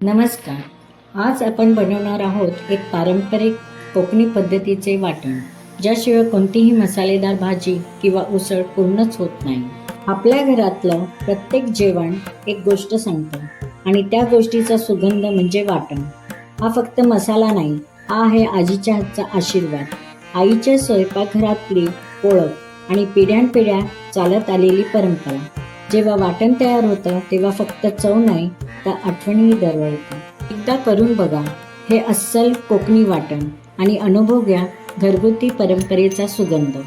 नमस्कार. आज आपण बनवणार आहोत एक पारंपरिक कोकणी पद्धतीचे वाटण, ज्याशिवाय कोणतीही मसालेदार भाजी किंवा उसळ पूर्णच होत नाही. आपल्या घरातलं प्रत्येक जेवण एक गोष्ट सांगतं आणि त्या गोष्टीचा सुगंध म्हणजे वाटण. हा फक्त मसाला नाही, हा आहे आजीच्या हातचा आशीर्वाद, आईच्या स्वयंपाकघरातली ओळख आणि पिढ्यानपिढ्या चालत आलेली परंपरा. जेव्हा वाटण तयार होतं तेव्हा फक्त चव नाही तर आठवणही दरवळते. एकदा करून बघा हे अस्सल कोकणी वाटण आणि अनुभव घ्या घरगुती परंपरेचा सुगंध.